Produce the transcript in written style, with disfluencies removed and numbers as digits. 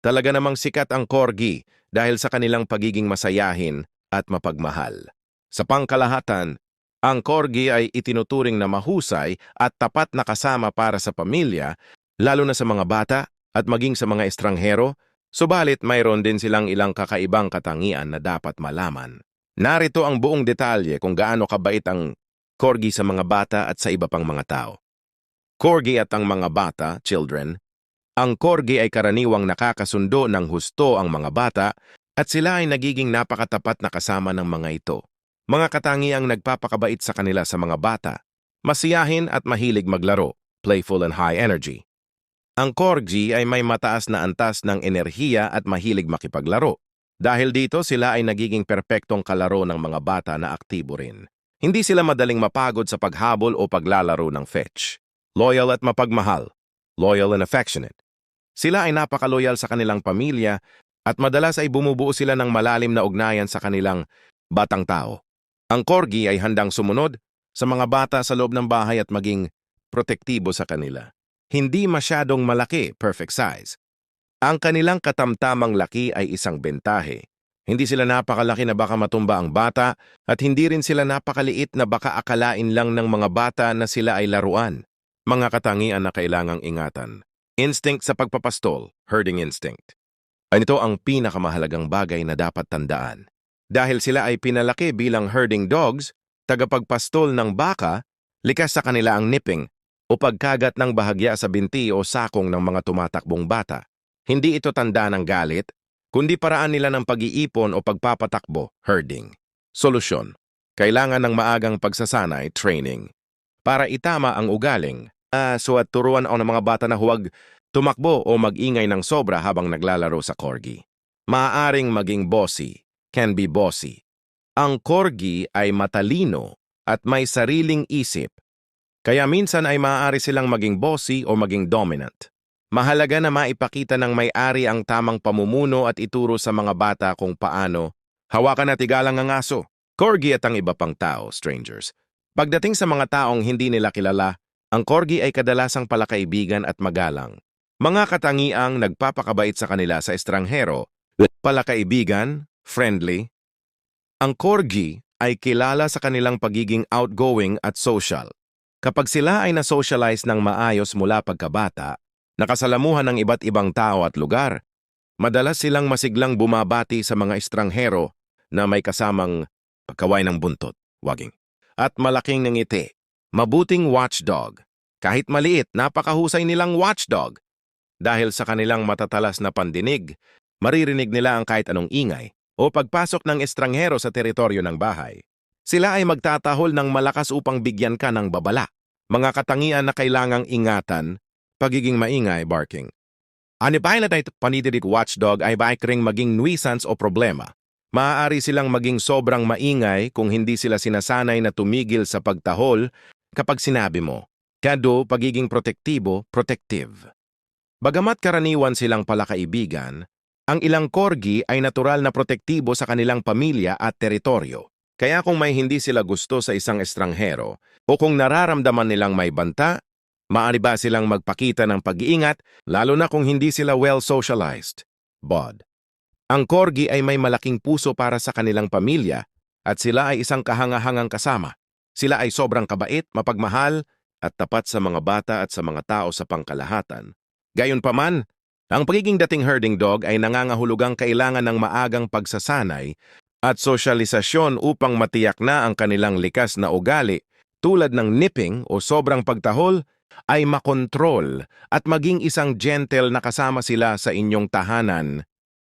Talaga namang sikat ang Corgi dahil sa kanilang pagiging masayahin at mapagmahal. Sa pangkalahatan, ang Corgi ay itinuturing na mahusay at tapat na kasama para sa pamilya, lalo na sa mga bata at maging sa mga estranghero, subalit mayroon din silang ilang kakaibang katangian na dapat malaman. Narito ang buong detalye kung gaano kabait ang Corgi sa mga bata at sa iba pang mga tao. Corgi at ang mga bata, children. Ang Corgi ay karaniwang nakakasundo ng husto ang mga bata at sila ay nagiging napakatapat na kasama ng mga ito. Mga katangiang nagpapakabait sa kanila sa mga bata, masiyahin at mahilig maglaro, playful and high energy. Ang Corgi ay may mataas na antas ng enerhiya at mahilig makipaglaro. Dahil dito sila ay nagiging perpektong kalaro ng mga bata na aktibo rin. Hindi sila madaling mapagod sa paghabol o paglalaro ng fetch. Loyal at mapagmahal, loyal and affectionate. Sila ay napakaloyal sa kanilang pamilya at madalas ay bumubuo sila ng malalim na ugnayan sa kanilang batang tao. Ang Corgi ay handang sumunod sa mga bata sa loob ng bahay at maging protektibo sa kanila. Hindi masyadong malaki, perfect size. Ang kanilang katamtamang laki ay isang bentahe. Hindi sila napakalaki na baka matumba ang bata at hindi rin sila napakaliit na baka akalain lang ng mga bata na sila ay laruan. Mga katangian na kailangang ingatan. Instinct sa pagpapastol, herding instinct. Ito ang pinakamahalagang bagay na dapat tandaan. Dahil sila ay pinalaki bilang herding dogs, tagapagpastol ng baka, likas sa kanila ang nipping o pagkagat ng bahagya sa binti o sakong ng mga tumatakbong bata. Hindi ito tanda ng galit, kundi paraan nila ng pag-iipon o pagpapatakbo, herding. Solusyon. Kailangan ng maagang pagsasanay, training. Para itama ang ugaling, at turuan ang mga bata na huwag tumakbo o mag-ingay ng sobra habang naglalaro sa Corgi. Maaaring maging bossy, can be bossy. Ang Corgi ay matalino at may sariling isip, kaya minsan ay maaari silang maging bossy o maging dominant. Mahalaga na maipakita ng may-ari ang tamang pamumuno at ituro sa mga bata kung paano hawakan at igalang ang aso. Corgi at ang iba pang tao, strangers. Pagdating sa mga taong hindi nila kilala, ang Corgi ay kadalasang palakaibigan at magalang. Mga katangiang nagpapakabait sa kanila sa estranghero, palakaibigan, friendly. Ang Corgi ay kilala sa kanilang pagiging outgoing at social. Kapag sila ay na-socialize ng maayos mula pagkabata, nakasalamuhan ng iba't ibang tao at lugar, madalas silang masiglang bumabati sa mga estranghero na may kasamang pagkaway ng buntot, waging, at malaking ngiti. Mabuting watchdog. Kahit maliit, napakahusay nilang watchdog. Dahil sa kanilang matatalas na pandinig, maririnig nila ang kahit anong ingay o pagpasok ng estranghero sa teritoryo ng bahay. Sila ay magtatahol ng malakas upang bigyan ka ng babala. Mga katangian na kailangang ingatan, pagiging maingay, barking. Anibayan na panididig watchdog ay baikring maging nuisance o problema. Maaari silang maging sobrang maingay kung hindi sila sinasanay na tumigil sa pagtahol kapag sinabi mo. Kado, pagiging protektibo, protective. Bagamat karaniwan silang palakaibigan, ang ilang Corgi ay natural na protektibo sa kanilang pamilya at teritoryo. Kaya kung may hindi sila gusto sa isang estranghero o kung nararamdaman nilang may banta, maaari ba silang magpakita ng pag-iingat lalo na kung hindi sila well-socialized. Bod. Ang Corgi ay may malaking puso para sa kanilang pamilya at sila ay isang kahangahangang kasama. Sila ay sobrang kabait, mapagmahal at tapat sa mga bata at sa mga tao sa pangkalahatan. Gayunpaman, ang pagiging dating herding dog ay nangangahulugang kailangan ng maagang pagsasanay at sosyalisasyon upang matiyak na ang kanilang likas na ugali tulad ng nipping o sobrang pagtahol ay makontrol at maging isang gentle na kasama sila sa inyong tahanan.